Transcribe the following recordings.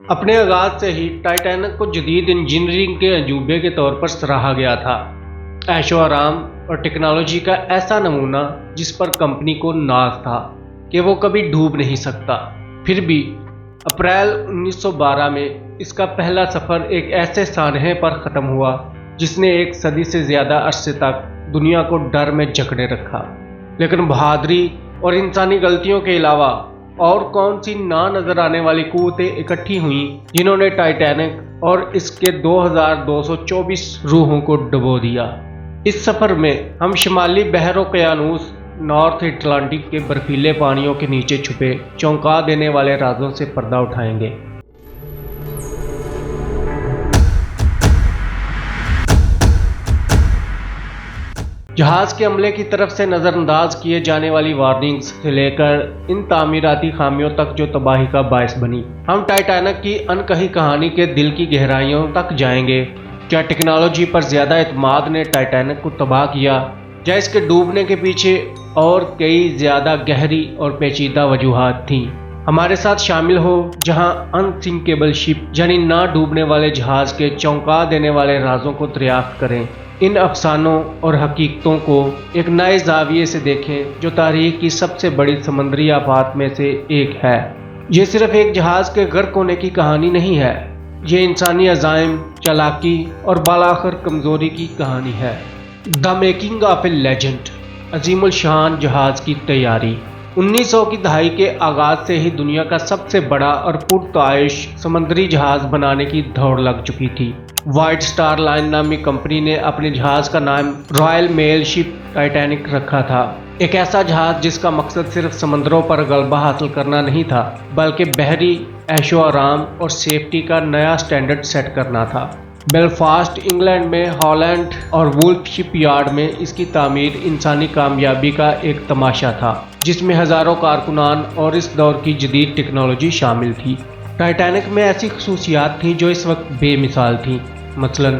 اپنے آغاز سے ہی ٹائٹینک کو جدید انجینئرنگ کے عجوبے کے طور پر سراہا گیا تھا، عیش و آرام اور ٹیکنالوجی کا ایسا نمونہ جس پر کمپنی کو ناز تھا کہ وہ کبھی ڈوب نہیں سکتا۔ پھر بھی اپریل 1912 میں اس کا پہلا سفر ایک ایسے سانحے پر ختم ہوا جس نے ایک صدی سے زیادہ عرصے تک دنیا کو ڈر میں جکڑے رکھا۔ لیکن بہادری اور انسانی غلطیوں کے علاوہ اور کون سی نہ نظر آنے والی قوتیں اکٹھی ہوئیں جنہوں نے ٹائٹینک اور اس کے 2224 روحوں کو ڈبو دیا۔ اس سفر میں ہم شمالی بحر اوقیانوس نارتھ اٹلانٹک کے برفیلے پانیوں کے نیچے چھپے چونکا دینے والے رازوں سے پردہ اٹھائیں گے۔ جہاز کے عملے کی طرف سے نظر انداز کیے جانے والی وارننگز سے لے کر ان تعمیراتی خامیوں تک جو تباہی کا باعث بنی، ہم ٹائٹینک کی انکہی کہانی کے دل کی گہرائیوں تک جائیں گے۔ کیا ٹیکنالوجی پر زیادہ اعتماد نے ٹائٹینک کو تباہ کیا، یا اس کے ڈوبنے کے پیچھے اور کئی زیادہ گہری اور پیچیدہ وجوہات تھیں؟ ہمارے ساتھ شامل ہو جہاں انسنکیبل شپ یعنی نہ ڈوبنے والے جہاز کے چونکا دینے والے رازوں کو دریافت کریں، ان افسانوں اور حقیقتوں کو ایک نئے زاویے سے دیکھیں جو تاریخ کی سب سے بڑی سمندری آفات میں سے ایک ہے۔ یہ صرف ایک جہاز کے غرق ہونے کی کہانی نہیں ہے، یہ انسانی عزائم، چالاکی اور بالآخر کمزوری کی کہانی ہے۔ The making of a legend, عظیم الشان جہاز کی تیاری۔ 1900 کی دہائی کے آغاز سے ہی دنیا کا سب سے بڑا اور پرتعائش سمندری جہاز بنانے کی دوڑ لگ چکی تھی۔ وائٹ سٹار لائن نامی کمپنی نے اپنے جہاز کا نام رائل میل شپ ٹائٹینک رکھا تھا، ایک ایسا جہاز جس کا مقصد صرف سمندروں پر غلبہ حاصل کرنا نہیں تھا بلکہ بحری عیش و آرام اور سیفٹی کا نیا سٹینڈرڈ سیٹ کرنا تھا۔ بیلفاسٹ انگلینڈ میں ہالینڈ اور وولف شپ یارڈ میں اس کی تعمیر انسانی کامیابی کا ایک تماشا تھا جس میں ہزاروں کارکنان اور اس دور کی جدید ٹیکنالوجی شامل تھی۔ ٹائٹینک میں ایسی خصوصیات تھیں جو اس وقت بے مثال تھیں، مثلا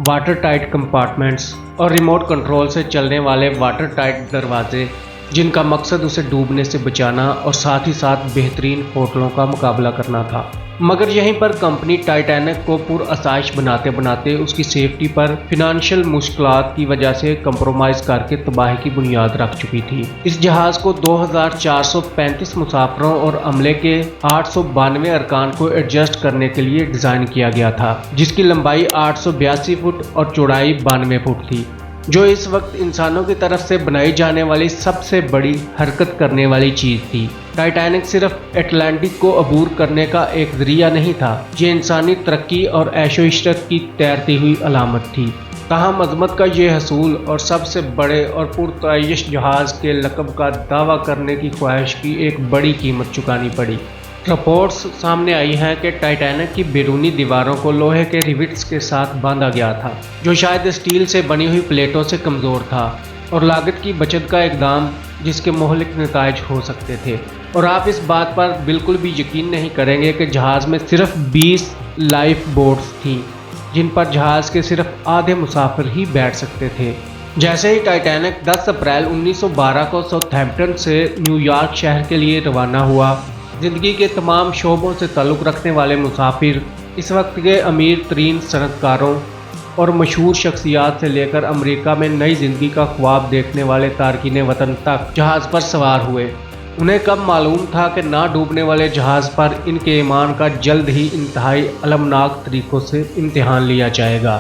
واٹر ٹائٹ کمپارٹمنٹس اور ریموٹ کنٹرول سے چلنے والے واٹر ٹائٹ دروازے جن کا مقصد اسے ڈوبنے سے بچانا اور ساتھ ہی ساتھ بہترین ہوٹلوں کا مقابلہ کرنا تھا۔ مگر یہیں پر کمپنی ٹائٹینک کو پرآسائش بناتے بناتے اس کی سیفٹی پر فنانشل مشکلات کی وجہ سے کمپرومائز کر کے تباہی کی بنیاد رکھ چکی تھی۔ اس جہاز کو 2435 مسافروں اور عملے کے 892 ارکان کو ایڈجسٹ کرنے کے لیے ڈیزائن کیا گیا تھا، جس کی لمبائی 882 فٹ اور چوڑائی 92 فٹ تھی، جو اس وقت انسانوں کی طرف سے بنائی جانے والی سب سے بڑی حرکت کرنے والی چیز تھی۔ ٹائٹینک صرف اٹلانٹک کو عبور کرنے کا ایک ذریعہ نہیں تھا، یہ انسانی ترقی اور عیش و عشرت کی تیرتی ہوئی علامت تھی۔ تاہم عظمت کا یہ حصول اور سب سے بڑے اور پرتعیش جہاز کے لقب کا دعویٰ کرنے کی خواہش کی ایک بڑی قیمت چکانی پڑی۔ رپورٹس سامنے آئی ہیں کہ ٹائٹینک کی بیرونی دیواروں کو لوہے کے ریوٹس کے ساتھ باندھا گیا تھا، جو شاید اسٹیل سے بنی ہوئی پلیٹوں سے کمزور تھا، اور لاگت کی بچت کا اقدام جس کے مہلک نتائج ہو سکتے تھے۔ اور آپ اس بات پر بالکل بھی یقین نہیں کریں گے کہ جہاز میں صرف 20 لائف بوٹس تھیں جن پر جہاز کے صرف آدھے مسافر ہی بیٹھ سکتے تھے۔ جیسے ہی ٹائٹینک 10 اپریل 1912 کو ساؤتھہمپٹن سے نیو یارک شہر کے لیے روانہ ہوا، زندگی کے تمام شعبوں سے تعلق رکھنے والے مسافر، اس وقت کے امیر ترین صنعت کاروں اور مشہور شخصیات سے لے کر امریکہ میں نئی زندگی کا خواب دیکھنے والے تارکین وطن تک جہاز پر سوار ہوئے۔ انہیں کب معلوم تھا کہ نہ ڈوبنے والے جہاز پر ان کے ایمان کا جلد ہی انتہائی المناک طریقوں سے امتحان لیا جائے گا۔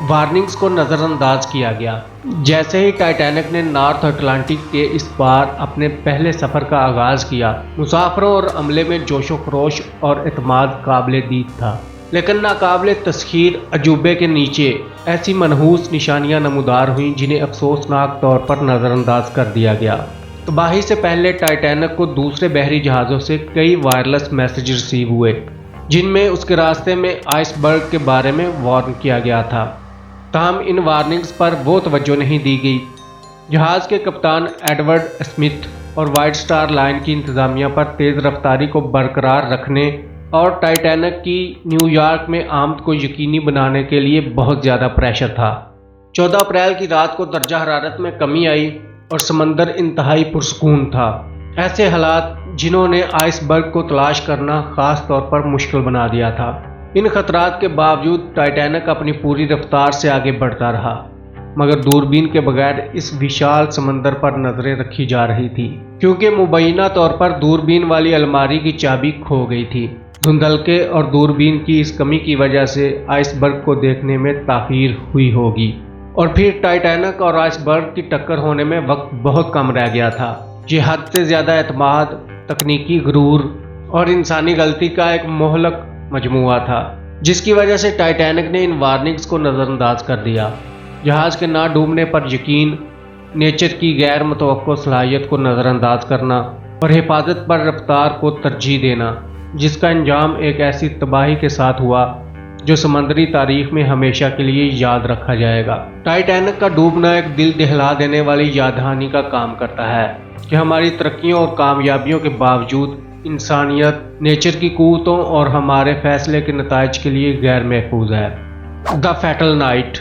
وارننگز کو نظر انداز کیا گیا۔ جیسے ہی ٹائٹینک نے نارتھ اٹلانٹک کے اس پار اپنے پہلے سفر کا آغاز کیا، مسافروں اور عملے میں جوش و خروش اور اعتماد قابل دید تھا، لیکن ناقابل تسخیر عجوبے کے نیچے ایسی منحوس نشانیاں نمودار ہوئیں جنہیں افسوسناک طور پر نظر انداز کر دیا گیا۔ تباہی سے پہلے ٹائٹینک کو دوسرے بحری جہازوں سے کئی وائرلیس میسج ریسیو ہوئے جن میں اس کے راستے میں آئس برگ کے بارے میں وارن کیا گیا تھا، تاہم ان وارننگز پر وہ توجہ نہیں دی گئی۔ جہاز کے کپتان ایڈورڈ اسمتھ اور وائٹ سٹار لائن کی انتظامیہ پر تیز رفتاری کو برقرار رکھنے اور ٹائٹینک کی نیو یارک میں آمد کو یقینی بنانے کے لیے بہت زیادہ پریشر تھا۔ 14 اپریل کی رات کو درجہ حرارت میں کمی آئی اور سمندر انتہائی پرسکون تھا۔ ایسے حالات जिन्होंने आइसबर्ग को तलाश करना खास तौर पर मुश्किल बना दिया था। इन खतरात के बावजूद टाइटैनिक अपनी पूरी रफ्तार से आगे बढ़ता रहा, मगर दूरबीन के बगैर इस विशाल समंदर पर नजरें रखी जा रही थी, क्योंकि मुबैना तौर पर दूरबीन वाली अलमारी की चाबी खो गई थी। धुंधलके और दूरबीन की इस कमी की वजह से आइसबर्ग को देखने में ताखीर हुई होगी, और फिर टाइटैनिक और आइसबर्ग की टक्कर होने में वक्त बहुत कम रह गया था। ये हद से ज्यादा एतमाद, तकनीकी गुरूर और इंसानी गलती का एक मोहलक मजमुआ था, जिसकी वजह से टाइटैनिक ने इन वार्निंग्स को नज़रअंदाज कर दिया। जहाज के ना डूबने पर यकीन, नेचर की गैर मुतवक्को सलाहियत को नज़रअंदाज करना और हिफाजत पर रफ्तार को तरजीह देना, जिसका अंजाम एक ऐसी तबाही के साथ हुआ जो समंदरी तारीख में हमेशा के लिए याद रखा जाएगा। टाइटैनिक का डूबना एक दिल दहला देने वाली याद दहानी का काम करता है कि हमारी तरक्कियों और कामयाबियों के बावजूद इंसानियत नेचर की कुव्वतों और हमारे फैसले के नताइज के लिए गैर महफूज है। द फैटल नाइट,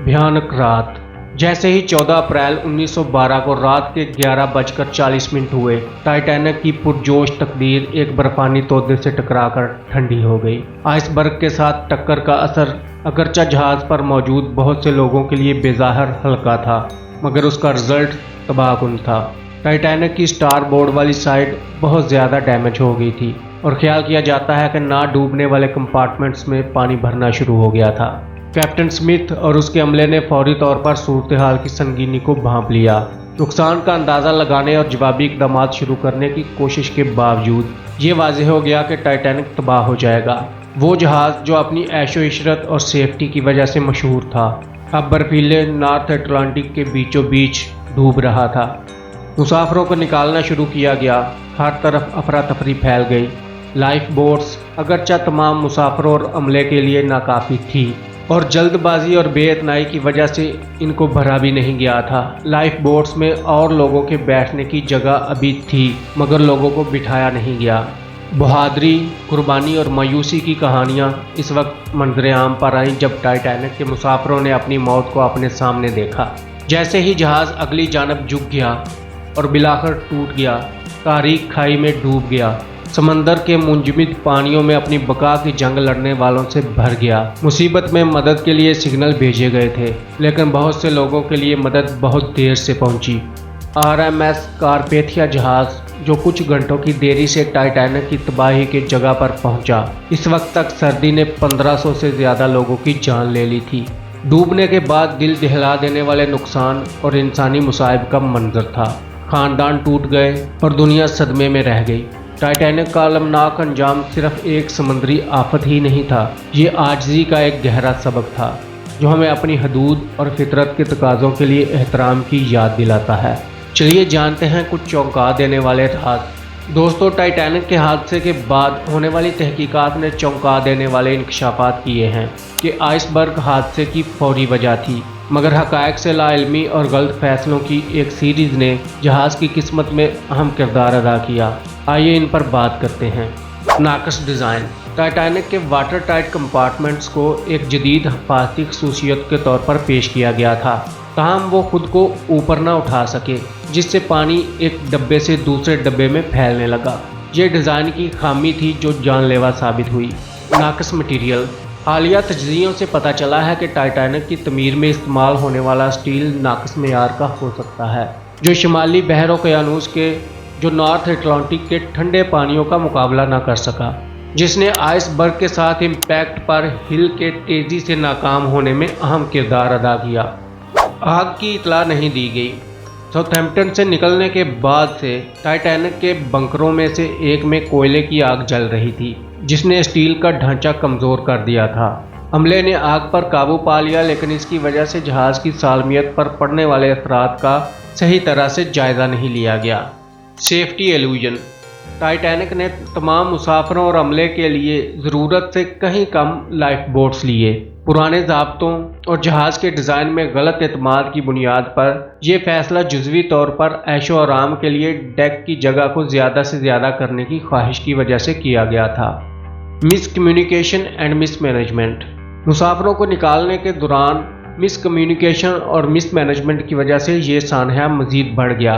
भयानक रात। जैसे ही 14 अप्रैल 1912 को रात के 11:40 हुए, टाइटैनिक की पुरजोश तकदीर एक बर्फानी तोदे से टकराकर ठंडी हो गई। आइसबर्ग के साथ टक्कर का असर अगरचा जहाज पर मौजूद बहुत से लोगों के लिए बेज़ाहिर हल्का था, मगर उसका रिजल्ट तबाहकुन था। टाइटैनिक की स्टार बोर्ड वाली साइड बहुत ज़्यादा डैमेज हो गई थी और ख्याल किया जाता है कि ना डूबने वाले कंपार्टमेंट्स में पानी भरना शुरू हो गया था। कैप्टन स्मिथ और उसके अमले ने फौरी तौर पर सूरत हाल की संगीनी को भांप लिया। नुकसान का अंदाज़ा लगाने और जवाबी इक़दाम शुरू करने की कोशिश के बावजूद ये वाज़ेह हो गया कि टाइटैनिक तबाह हो जाएगा। वो जहाज़ जो अपनी ऐशो इशरत और सेफ्टी की वजह से मशहूर था, अब बर्फीले नॉर्थ अटलांटिक के बीचों बीच डूब रहा था। मुसाफिरों को निकालना शुरू किया गया। हर तरफ अफरा तफरी फैल गई। लाइफ बोट्स अगरचा तमाम मुसाफिरों और अमले के लिए नाकाफ़ी थी और जल्दबाजी और बेइतनाई की वजह से इनको भरा भी नहीं गया था। लाइफ बोट्स में और लोगों के बैठने की जगह अभी थी, मगर लोगों को बिठाया नहीं गया। बहादुरी, कुर्बानी और मायूसी की कहानियाँ इस वक्त मंजर-ए-आम पर आईं जब टाइटैनिक के मुसाफिरों ने अपनी मौत को अपने सामने देखा। जैसे ही जहाज़ अगली जानब झुक गया और बिलाखर टूट गया, तारीख खाई में डूब गया, समंदर के मुंजमद पानियों में अपनी बका की जंग लड़ने वालों से भर गया। मुसीबत में मदद के लिए सिग्नल भेजे गए थे, लेकिन बहुत से लोगों के लिए मदद बहुत देर से पहुंची। RMS कारपेथिया जहाज़, जो कुछ घंटों की देरी से टाइटैनिक की तबाही की जगह पर पहुंचा, इस वक्त तक सर्दी ने 1500 से ज़्यादा लोगों की जान ले ली थी। डूबने के बाद दिल दहला देने वाले नुकसान और इंसानी मुसाइब का मंजर था। खानदान टूट गए और दुनिया सदमे में रह गई। टाइटैनिक का अलमनाक अंजाम सिर्फ एक समुद्री आफत ही नहीं था, ये आजिज़ी का एक गहरा सबक था जो हमें अपनी हदूद और फितरत के तकाज़ों के लिए एहतराम की याद दिलाता है। चलिए जानते हैं कुछ चौंका देने वाले राज। दोस्तों, टाइटैनिक के हादसे के बाद होने वाली तहकीकात ने चौंका देने वाले इंकशाफात किए हैं कि आइसबर्ग हादसे की फौरी वजह थी, मगर हक़ाइक़ से लाइल्मी और गलत फैसलों की एक सीरीज़ ने जहाज़ की किस्मत में अहम किरदार अदा किया। आइए इन पर बात करते हैं। नाक़िस डिज़ाइन। टाइटैनिक के वाटर टाइट कंपार्टमेंट्स को एक जदीद हिफाजती खसूसियत के तौर पर पेश किया गया था, ताहम वो खुद को ऊपर ना उठा सके, जिससे पानी एक डब्बे से दूसरे डब्बे में फैलने लगा। ये डिज़ाइन की खामी थी जो जानलेवा साबित हुई। नाक़िस मटीरियल। हालिया तजज़ियों से पता चला है कि टाइटैनिक की तमीर में इस्तेमाल होने वाला स्टील नाक़िस मेयार का हो सकता है, जो शुमाली बहर ओक़यानूस के जो नॉर्थ अटलांटिक के ठंडे पानियों का मुकाबला ना कर सका, जिसने आइसबर्ग के साथ इम्पैक्ट पर हिल के तेज़ी से नाकाम होने में अहम किरदार अदा किया। आग की इतला नहीं दी गई। साउथहैम्पटन से निकलने के बाद से टाइटैनिक के बंकरों में से एक में कोयले की आग जल रही थी, जिसने स्टील का ढांचा कमज़ोर कर दिया था। अमले ने आग पर काबू पा लिया, लेकिन इसकी वजह से जहाज़ की सालमियत पर पड़ने वाले असरात का सही तरह से जायज़ा नहीं लिया गया। सेफ्टी एल्यूजन। टाइटैनिक ने तमाम मुसाफिरों और अमले के लिए ज़रूरत से कहीं कम लाइफ बोट्स लिए। पुराने ज़ाब्तों और जहाज़ के डिज़ाइन में गलत एतमाद की बुनियाद पर यह फ़ैसला जुज़वी तौर पर ऐशो आराम के लिए डेक की जगह को ज़्यादा से ज़्यादा करने की ख्वाहिश की वजह से किया गया था। Miscommunication and mismanagement. मुसाफिरों को निकालने के दौरान मिस कम्युनिकेशन और मिस मैनेजमेंट की वजह से ये सानहा मज़ीद बढ़ गया।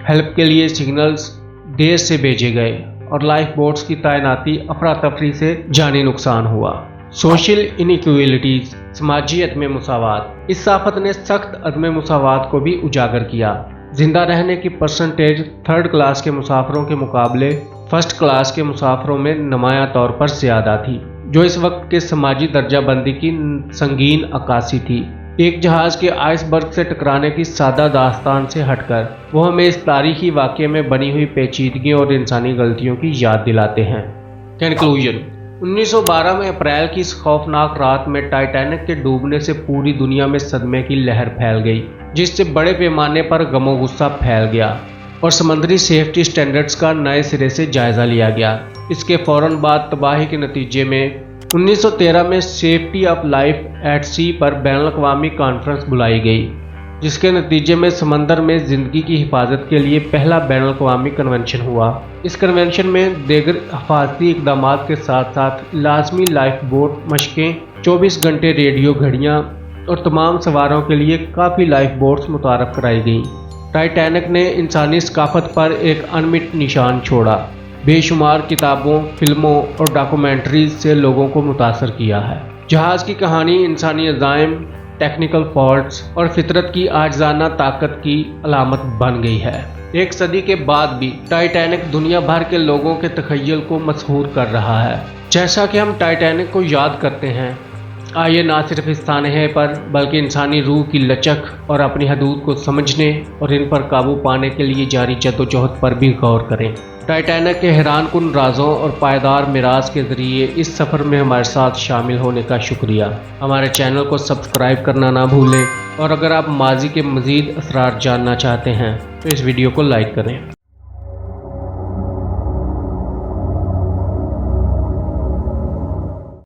हेल्प के लिए सिग्नल्स देर से भेजे गए और लाइफ बोट्स की तैनाती अफरा तफरी से जानी नुकसान हुआ। सोशल इनइक्वालिटीज, समाजी अदम मुसावात। इस आफत ने सख्त अदम मुसावात को भी उजागर किया। जिंदा रहने की परसेंटेज थर्ड क्लास के मुसाफिरों के मुकाबले फर्स्ट क्लास के मुसाफिरों में नुमायां तौर पर ज्यादा थी, जो इस वक्त के समाजी दर्जाबंदी की संगीन अक्कासी थी। एक जहाज के आइसबर्ग से टकराने की सादा दास्तान से हटकर वो हमें इस तारीखी वाक़ये में बनी हुई पेचीदगियों और इंसानी गलतियों की याद दिलाते हैं। कंक्लूजन। 1912 में अप्रैल की इस खौफनाक रात में टाइटैनिक के डूबने से पूरी दुनिया में सदमे की लहर फैल गई, जिससे बड़े पैमाने पर गमो गुस्सा फैल गया और समंदरी सेफ्टी स्टैंडर्ड्स का नए सिरे से जायजा लिया गया। इसके फौरन बाद तबाही के नतीजे में 1913 में सेफ्टी ऑफ लाइफ एट सी पर बैनुल-अक़वामी कॉन्फ्रेंस बुलाई गई, जिसके नतीजे में समंदर में ज़िंदगी की हिफाजत के लिए पहला बैनुल-अक़वामी कन्वेंशन हुआ। इस कन्वेंशन में दीगर हिफाजती इक़दामात के साथ साथ लाजमी लाइफ बोट मशकें, 24 घंटे रेडियो घड़ियाँ और तमाम सवारों के लिए काफ़ी लाइफ बोट्स मुतारफ़ कराई गईं। टाइटैनिक ने इंसानी सकाफत पर एक अनमिट निशान छोड़ा, बेशुमार किताबों, फिल्मों और डॉक्यूमेंट्रीज से लोगों को मुतासर किया है। जहाज़ की कहानी इंसानी अज़ाइम, टेक्निकल फॉल्ट्स और फितरत की आजिज़ाना ताकत की अलामत बन गई है। एक सदी के बाद भी टाइटैनिक दुनिया भर के लोगों के तख़य्युल को मसहूर कर रहा है। जैसा कि हम टाइटैनिक को याद करते हैं, आइए ना सिर्फ इस सानहे पर बल्कि इंसानी रूह की लचक और अपनी हदूद को समझने और इन पर काबू पाने के लिए जारी जद्दोजहद पर भी गौर करें। टाइटैनिक के हैरानकुन राजों और पायदार मिराज के ज़रिए इस सफ़र में हमारे साथ शामिल होने का शुक्रिया। हमारे चैनल को सब्सक्राइब करना ना भूलें और अगर आप माजी के मज़ीद असरार जानना चाहते हैं तो इस वीडियो को लाइक करें।